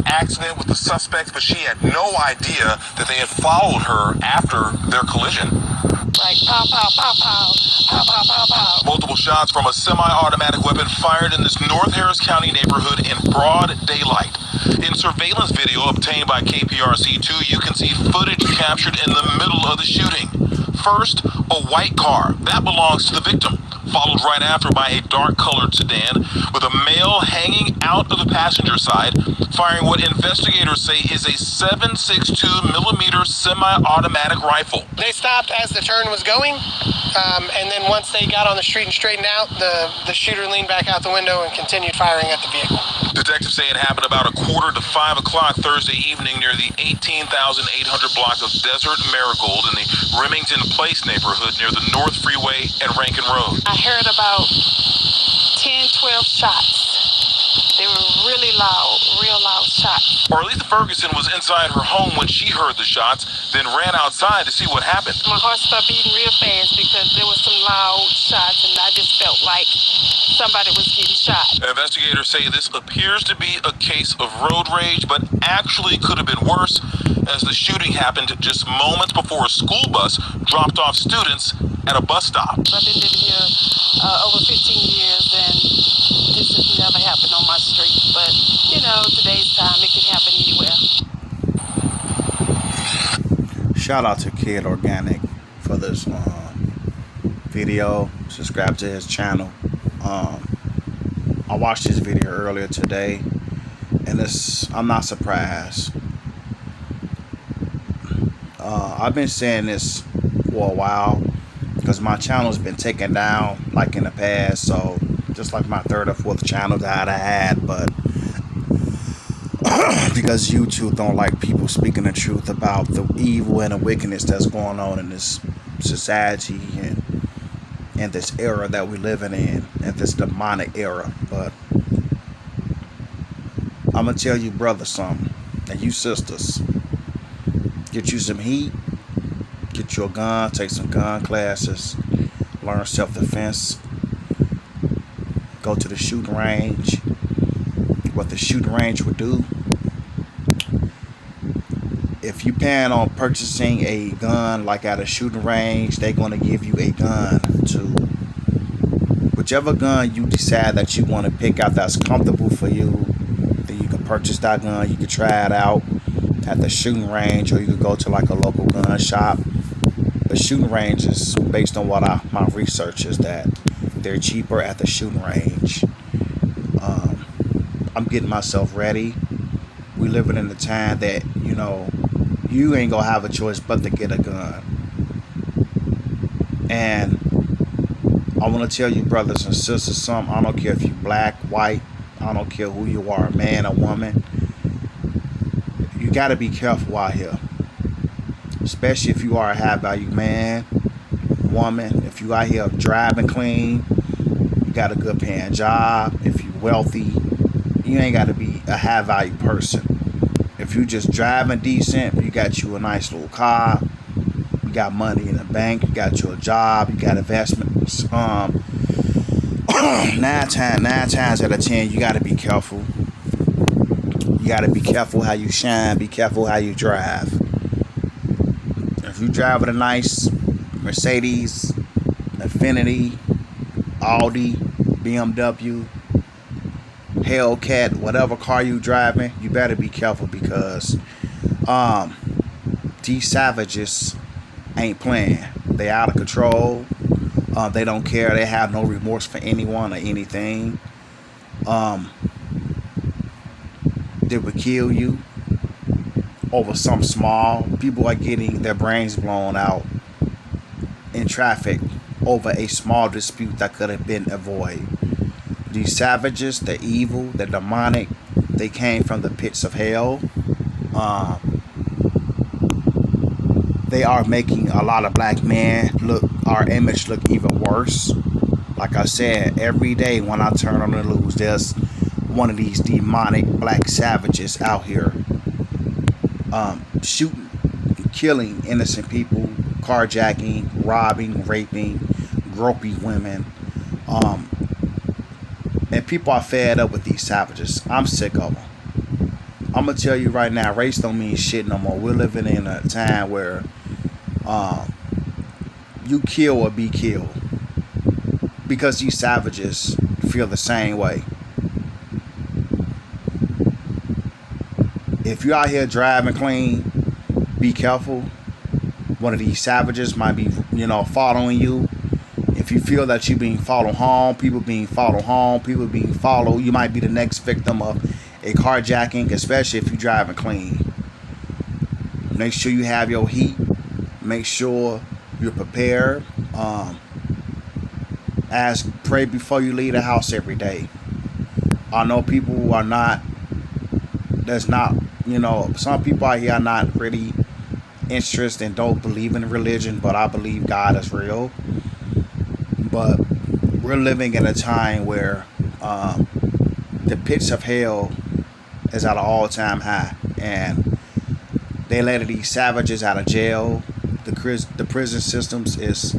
accident with the suspects, but she had no idea that they had followed her after their collision. Like pow, pow, pow, pow, pow, pow, pow, pow. Multiple shots from a semi-automatic weapon fired in this North Harris County neighborhood in broad daylight. In surveillance video obtained by KPRC2, you can see footage captured in the middle of the shooting. First, a white car. That belongs to the victim. Followed right after by a dark-colored sedan with a male hanging out of the passenger side, firing what investigators say is a 7.62 millimeter semi-automatic rifle. They stopped as the turn was going, and then once they got on the street and straightened out, the shooter leaned back out the window and continued firing at the vehicle. Detectives say it happened about 4:45 Thursday evening near the 18,800 block of Desert Marigold in the Remington Place neighborhood near the North Freeway and Rankin Road. I heard about 10, 12 shots. They were really loud, real loud shots. Marlita Ferguson was inside her home when she heard the shots, then ran outside to see what happened. My heart started beating real fast because there was some loud shots, and I just felt like somebody was getting shot. Investigators say this appears to be a case of road rage, but actually could have been worse, as the shooting happened just moments before a school bus dropped off students at a bus stop. I've been living here over 15 years, and this has never happened on my street. But, you know, today's time, it can happen anywhere. Shout out to Kid Organic for this video. Subscribe to his channel. I watched this video earlier today, and I'm not surprised. I've been saying this for a while because my channel's been taken down like in the past, so just like my third or fourth channel that I had, but because YouTube don't like people speaking the truth about the evil and the wickedness that's going on in this society and this era that we're living in, and this demonic era. But I'm gonna tell you, brother, something, and you sisters, get you some heat, get you a gun, take some gun classes, learn self-defense, go to the shooting range. What the shooting range would do, if you plan on purchasing a gun like at a shooting range, they're going to give you a gun to whichever gun you decide that you want to pick out that's comfortable for you. Then you can purchase that gun. You can try it out at the shooting range, or you could go to like a local gun shop. The shooting range is based on what my research is that they're cheaper at the shooting range. I'm getting myself ready. We living in a time that, you know, you ain't gonna have a choice but to get a gun. And I want to tell you, brothers and sisters, something. I don't care if you're black, white, I don't care who you are, man or woman. You gotta be careful out here, especially if you are a high value man, woman. If you out here driving clean, you got a good paying job, if you're wealthy, you ain't got to be a high value person. If you just driving decent, you got you a nice little car, you got money in the bank, you got you a job, you got investments. 9 times out of 10, you got to be careful. You got to be careful how you shine, be careful how you drive. If you driving a nice Mercedes, Infiniti, Audi, BMW, Hellcat, whatever car you driving, you better be careful, because these savages ain't playing. They out of control. They don't care. They have no remorse for anyone or anything. They would kill you over something small. People are getting their brains blown out in traffic over a small dispute that could have been avoided. These savages, they're evil, they're demonic. They came from the pits of hell. They are making a lot of black men look, our image look even worse. Like I said, every day when I turn on the news, there's one of these demonic black savages out here shooting, killing innocent people, carjacking, robbing, raping, groping women. And people are fed up with these savages. I'm sick of them. I'm gonna tell you right now, race don't mean shit no more. We're living in a time where you kill or be killed, because these savages feel the same way. If you're out here driving clean, be careful. One of these savages might be, following you. If you feel that you're being followed home, people being followed, you might be the next victim of a carjacking, especially if you're driving clean. Make sure you have your heat. Make sure you're prepared. Pray before you leave the house every day. I know people who are not, some people out here are not really interested and don't believe in religion, but I believe God is real. But we're living in a time where the pits of hell is at an all-time high, and they let these savages out of jail. The prison systems is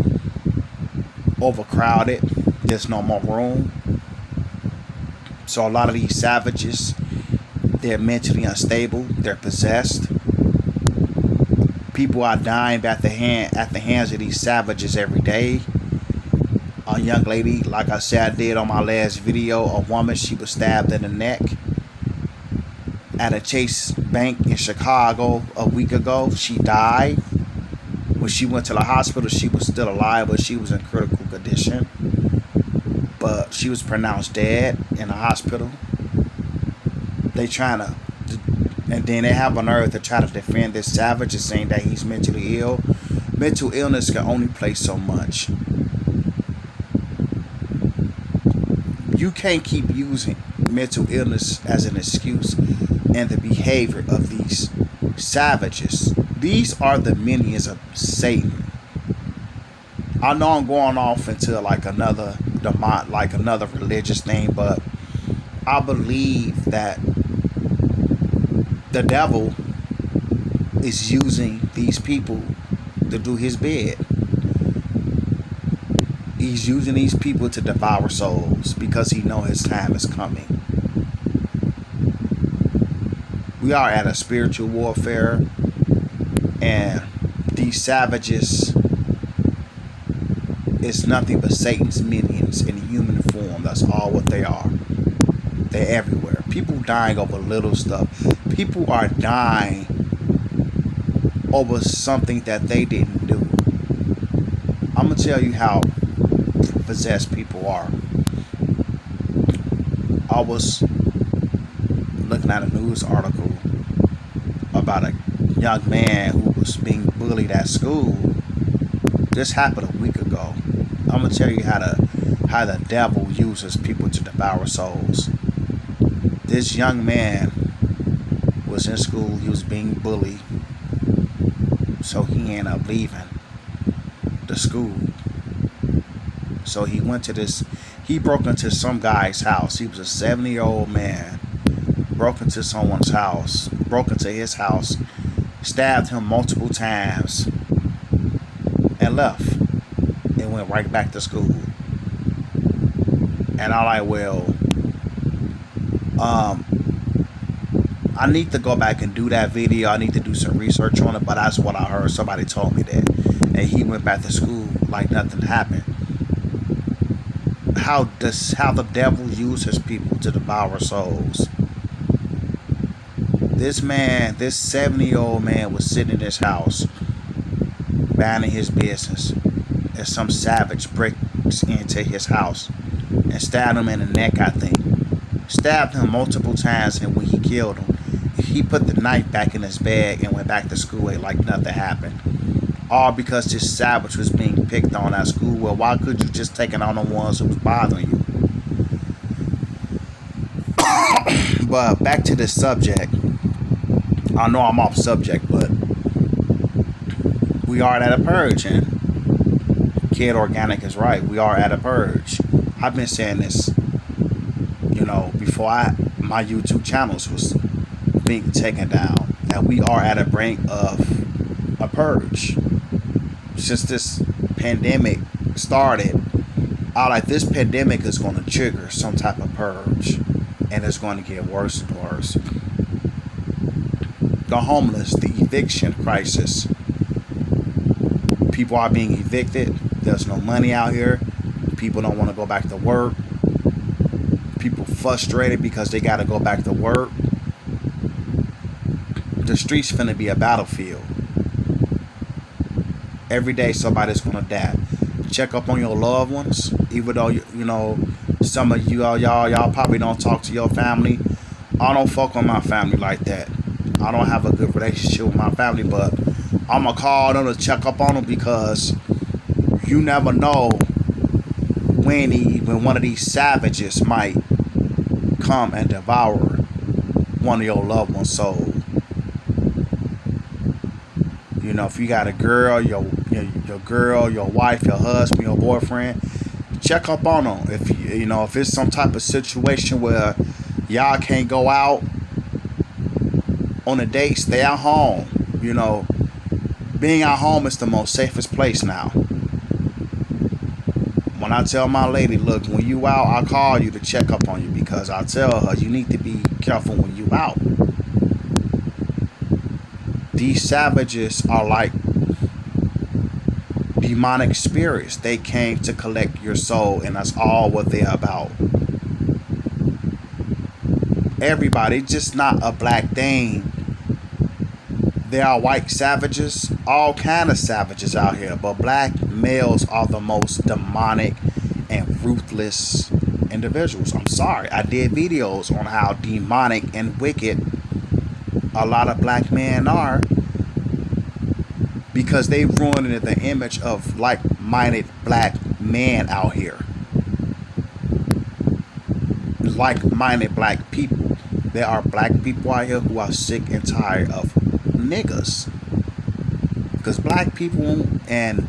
overcrowded. There's no more room. So a lot of these savages, they're mentally unstable. They're possessed. People are dying at the hands of these savages every day. A young lady, like I said, I did on my last video, a woman, she was stabbed in the neck at a Chase Bank in Chicago a week ago. She died. When she went to the hospital, she was still alive, but she was in critical condition. But she was pronounced dead in the hospital. And then they have on earth to try to defend this savage, saying that he's mentally ill. Mental illness can only play so much. You can't keep using mental illness as an excuse and the behavior of these savages. These are the minions of Satan. I know I'm going off into like another religious thing, but I believe that the devil is using these people to do his bid. He's using these people to devour souls because he knows his time is coming. We are at a spiritual warfare, and these savages is nothing but Satan's minions in human form. That's all what they are. They're everywhere. People dying over little stuff. People are dying over something that they didn't do. I'm going to tell you how possessed people are. I was looking at a news article about a young man who was being bullied at school. This happened a week ago. I'm going to tell you how the devil uses people to devour souls. This young man was in school. He was being bullied. So he ended up leaving the school. So he broke into some guy's house. He was a 70-year-old man. Broke into his house, stabbed him multiple times, and left. And went right back to school. And I'm like, well, I need to go back and do that video. I need to do some research on it, but that's what I heard. Somebody told me that. And he went back to school like nothing happened. How the devil uses people to devour souls. This 70-year-old man was sitting in his house, minding his business, and some savage breaks into his house and stabbed him in the neck, I think. Stabbed him multiple times, and when he killed him, he put the knife back in his bag and went back to school like nothing happened. All because this savage was being picked on at school. Well, why could you just take it on the ones who was bothering you? But back to the subject. I know I'm off subject, but we are at a purge, and Kid Organic is right. We are at a purge. I've been saying this, before my YouTube channels was being taken down, and we are at a brink of a purge. Since this pandemic started, this pandemic is going to trigger some type of purge, and it's going to get worse and worse. the homeless, the eviction crisis. People are being evicted. There's no money out here. People don't want to go back to work. People frustrated because they got to go back to work. The streets finna be a battlefield. Every day somebody's gonna die. Check up on your loved ones, even though you know some of y'all probably don't talk to your family. I don't fuck with my family like that. I don't have a good relationship with my family, but I'ma call them to check up on them because you never know when one of these savages might come and devour one of your loved ones' soul. You know, if you got a girl, your girl, your wife, your husband, your boyfriend, check up on them. If you know if it's some type of situation where y'all can't go out on a date, stay at home. You know, being at home is the most safest place now. When I tell my lady, look, when you out, I call you to check up on you because I tell her you need to be careful when you out. These savages are like demonic spirits. They came to collect your soul, and that's all what they're about. Everybody, just not a black thing. There are white savages, all kind of savages out here, but black males are the most demonic and ruthless individuals. I'm sorry, I did videos on how demonic and wicked a lot of black men are because they ruined the image of like-minded black men out here. Like-minded black people. There are black people out here who are sick and tired of niggas. Because black people and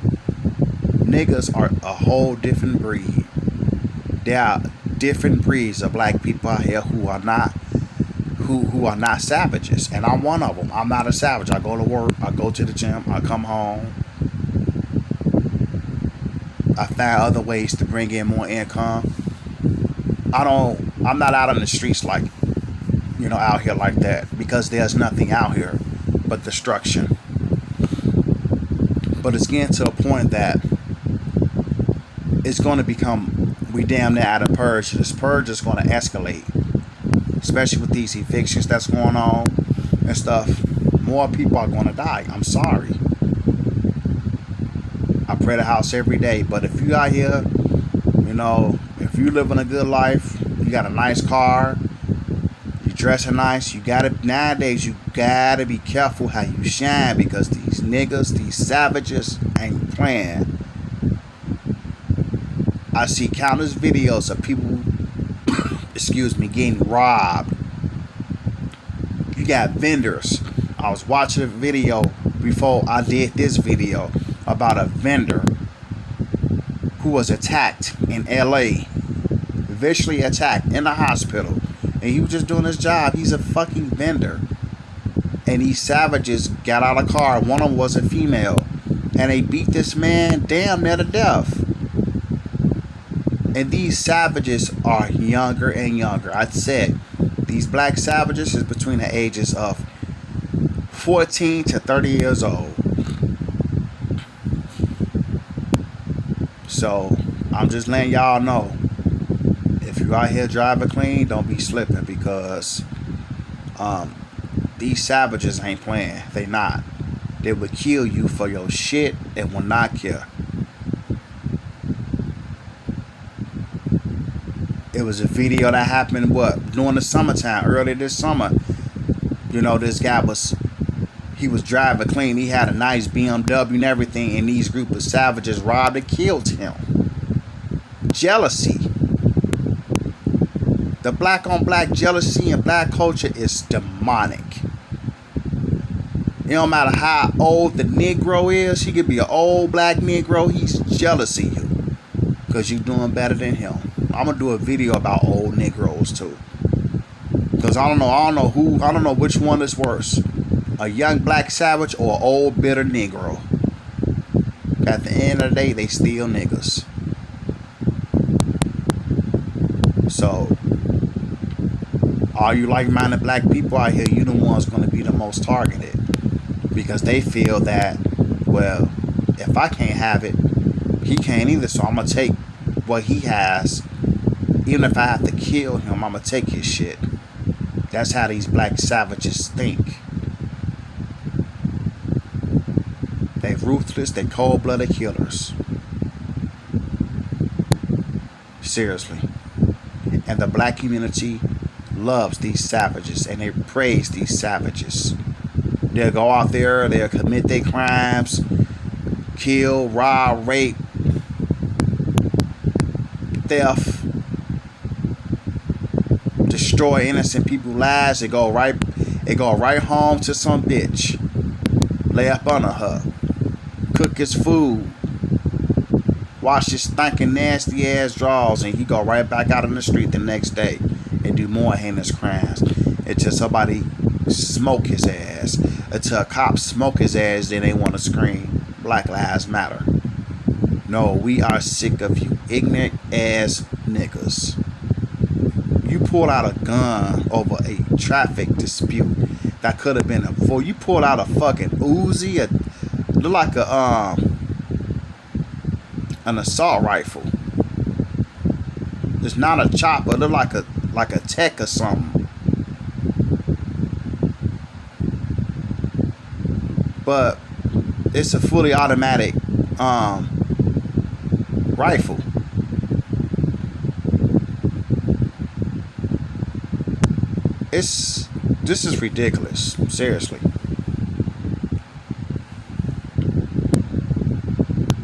niggas are a whole different breed. There are different breeds of black people out here who are not savages, and I'm one of them. I'm not a savage. I go to work, I go to the gym, I come home, I find other ways to bring in more income. I'm not out on the streets like, you know, out here like that, because there's nothing out here but destruction. But it's getting to a point that it's going to become, we damn near out of purge. This purge is going to escalate, especially with these evictions that's going on and stuff. More people are going to die. I'm sorry. I pray the house every day. But if you out here, you know, if you living a good life, you got a nice car, you dressing nice, nowadays you gotta be careful how you shine, because these niggas, these savages ain't playing. I see countless videos of people getting robbed. You got vendors. I was watching a video before I did this video about a vendor who was attacked in LA, vicious attacked in the hospital, and he was just doing his job. He's a fucking vendor, and these savages got out of the car. One of them was a female, and they beat this man damn near to death. And these savages are younger and younger. I said these black savages is between the ages of 14 to 30 years old. So I'm just letting y'all know, if you out here driving clean, don't be slipping, because these savages ain't playing. They not. They would kill you for your shit and will not care. It was a video that happened during the summertime, early this summer. You know, this guy was driving clean. He had a nice BMW and everything, and these group of savages robbed and killed him. Jealousy. The black on black jealousy in black culture is demonic. It don't matter how old the Negro is. He could be an old black Negro. He's jealous of you because you're doing better than him. I'm gonna do a video about old Negroes too, because I don't know which one is worse, a young black savage or an old bitter Negro. At the end of the day, they still niggas. So all you like-minded black people out here, you the ones going to be the most targeted. Because they feel that, well, if I can't have it, he can't either. So I'm going to take what he has. Even if I have to kill him, I'm going to take his shit. That's how these black savages think. They ruthless, they cold-blooded killers. Seriously. And the black community loves these savages and they praise these savages. They'll go out there, they'll commit their crimes, kill, rob, rape, theft, destroy innocent people's lives. They go right home to some bitch, lay up under her, cook his food, wash his stinking nasty ass drawers, and he go right back out on the street the next day and do more heinous crimes until somebody smoke his ass, until a cop smoke his ass. Then they want to scream Black Lives Matter. No, we are sick of you ignorant ass niggas. You pulled out a gun over a traffic dispute that could have been before. You pulled out a fucking Uzi, look like an assault rifle. It's not a chopper. It look like a tech or something. But it's a fully automatic rifle. This is ridiculous. Seriously.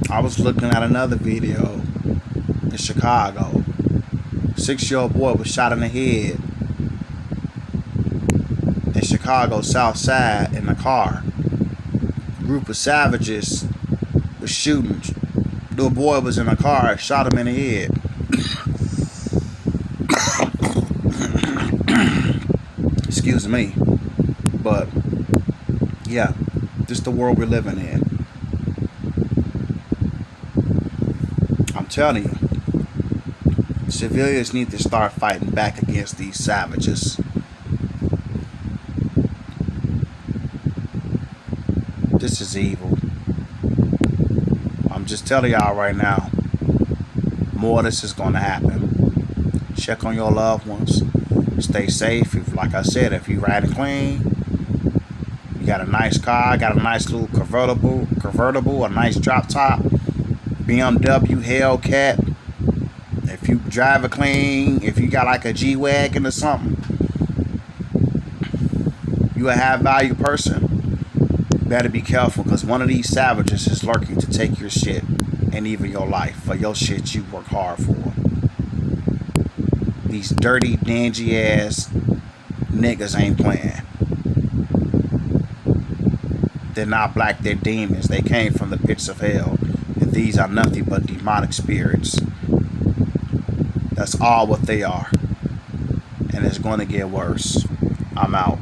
I was looking at another video in Chicago. 6-year-old boy was shot in the head in Chicago South Side in a car. A group of savages was shooting. Little boy was in a car, shot him in the head. Excuse me. But yeah, this is the world we're living in. I'm telling you, civilians need to start fighting back against these savages. This is evil. I'm just telling y'all right now, more of this is going to happen. Check on your loved ones. Stay safe. Like I said, if you riding clean, you got a nice car, got a nice little convertible, a nice drop top, BMW, Hellcat. If you drive it clean, if you got like a G-Wagon or something, you a high value person. Better be careful, because one of these savages is lurking to take your shit and even your life for your shit you work hard for. These dirty, dingy ass niggas ain't playing. They're not black, they're demons. They came from the pits of hell. And these are nothing but demonic spirits. That's all what they are. And it's going to get worse. I'm out.